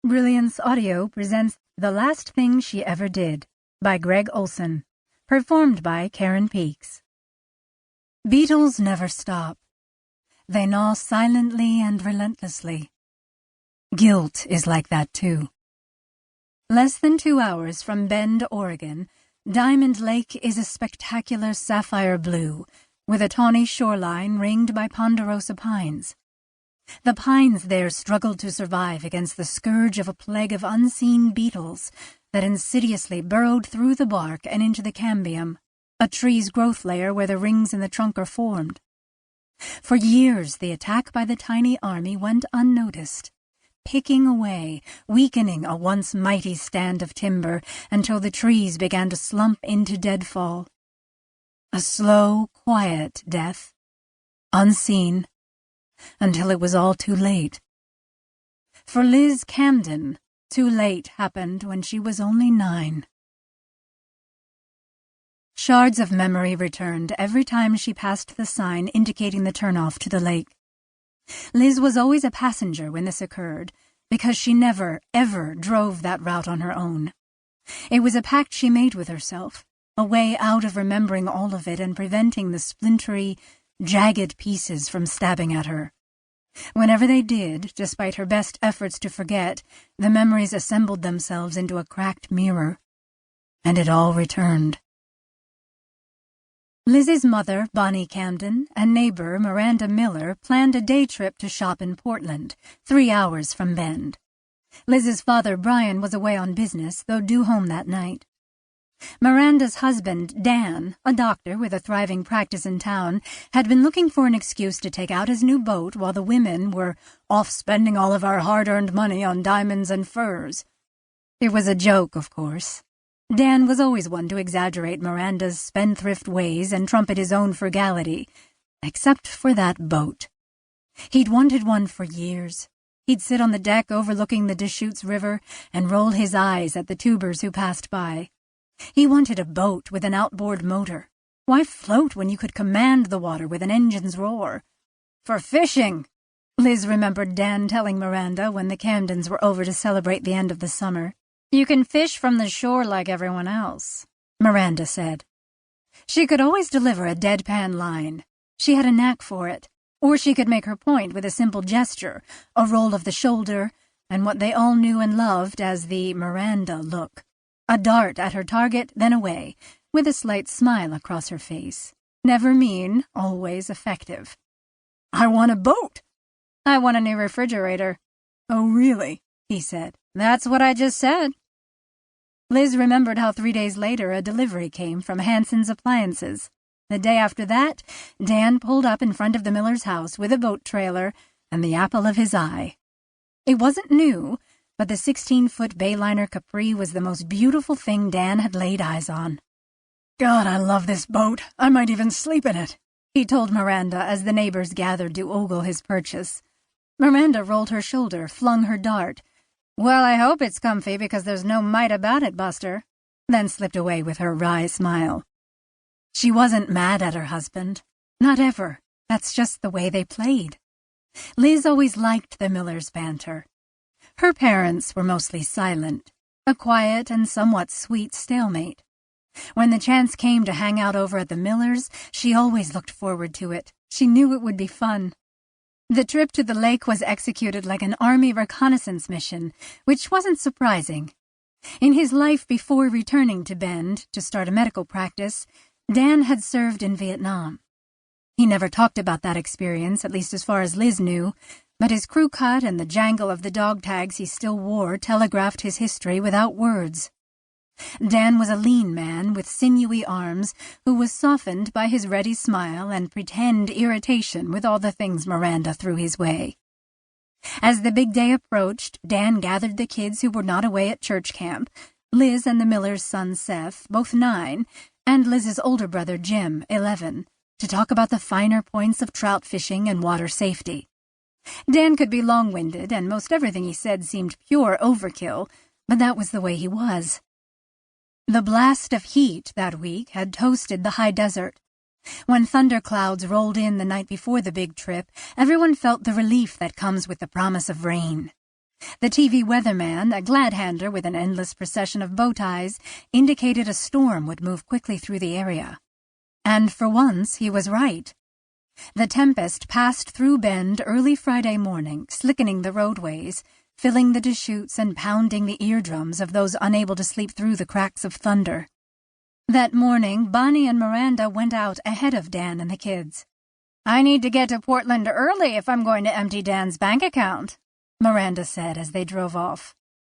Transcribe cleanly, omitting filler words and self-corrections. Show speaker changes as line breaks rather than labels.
Brilliance Audio presents The Last Thing She Ever Did by Gregg Olsen, performed by Karen Peaks. Beetles never stop. They gnaw silently and relentlessly. Guilt is like that too. Less than 2 hours from Bend, Oregon, Diamond Lake is a spectacular sapphire blue, with a tawny shoreline ringed by ponderosa pines. The pines there struggled to survive against the scourge of a plague of unseen beetles that insidiously burrowed through the bark and into the cambium, a tree's growth layer where the rings in the trunk are formed. For years, the attack by the tiny army went unnoticed, picking away, weakening a once mighty stand of timber until the trees began to slump into deadfall. A slow, quiet death, unseen, until it was all too late. For Liz Camden, too late happened when she was only 9. Shards of memory returned every time she passed the sign indicating the turnoff to the lake. Liz was always a passenger when this occurred, because she never, ever drove that route on her own. It was a pact she made with herself, a way out of remembering all of it and preventing the splintery, jagged pieces from stabbing at her. Whenever they did, despite her best efforts to forget, the memories assembled themselves into a cracked mirror, and it all returned. Liz's mother, Bonnie Camden, and neighbor, Miranda Miller, planned a day trip to shop in Portland, 3 hours from Bend. Liz's father, Brian, was away on business, though due home that night. Miranda's husband, Dan, a doctor with a thriving practice in town, had been looking for an excuse to take out his new boat while the women were off spending all of our hard-earned money on diamonds and furs. It was a joke, of course. Dan was always one to exaggerate Miranda's spendthrift ways and trumpet his own frugality, except for that boat. He'd wanted one for years. He'd sit on the deck overlooking the Deschutes River and roll his eyes at the tubers who passed by. He wanted a boat with an outboard motor. Why float when you could command the water with an engine's roar? For fishing, Liz remembered Dan telling Miranda when the Camdens were over to celebrate the end of the summer. You can fish from the shore like everyone else, Miranda said. She could always deliver a deadpan line. She had a knack for it. Or she could make her point with a simple gesture, a roll of the shoulder, and what they all knew and loved as the Miranda look. A dart at her target, then away, with a slight smile across her face. Never mean, always effective. I want a boat. I want a new refrigerator. Oh, really? He said. That's what I just said. Liz remembered how 3 days later a delivery came from Hanson's Appliances. The day after that, Dan pulled up in front of the Miller's house with a boat trailer and the apple of his eye. It wasn't new, but the 16-foot Bayliner Capri was the most beautiful thing Dan had laid eyes on. God, I love this boat. I might even sleep in it, he told Miranda as the neighbors gathered to ogle his purchase. Miranda rolled her shoulder, flung her dart. Well, I hope it's comfy because there's no might about it, Buster, then slipped away with her wry smile. She wasn't mad at her husband. Not ever. That's just the way they played. Liz always liked the Millers' banter. Her parents were mostly silent, a quiet and somewhat sweet stalemate. When the chance came to hang out over at the Millers', she always looked forward to it. She knew it would be fun. The trip to the lake was executed like an army reconnaissance mission, which wasn't surprising. In his life before returning to Bend to start a medical practice, Dan had served in Vietnam. He never talked about that experience, at least as far as Liz knew, but his crew cut and the jangle of the dog tags he still wore telegraphed his history without words. Dan was a lean man with sinewy arms who was softened by his ready smile and pretend irritation with all the things Miranda threw his way. As the big day approached, Dan gathered the kids who were not away at church camp, Liz and the Miller's son Seth, both 9, and Liz's older brother Jim, 11, to talk about the finer points of trout fishing and water safety. Dan could be long-winded, and most everything he said seemed pure overkill, but that was the way he was. The blast of heat that week had toasted the high desert. When thunderclouds rolled in the night before the big trip, everyone felt the relief that comes with the promise of rain. The TV weatherman, a glad-hander with an endless procession of bow ties, indicated a storm would move quickly through the area. And for once, he was right. The tempest passed through Bend early Friday morning, slickening the roadways, filling the Deschutes and pounding the eardrums of those unable to sleep through the cracks of thunder. That morning, Bonnie and Miranda went out ahead of Dan and the kids. "I need to get to Portland early if I'm going to empty Dan's bank account," Miranda said as they drove off.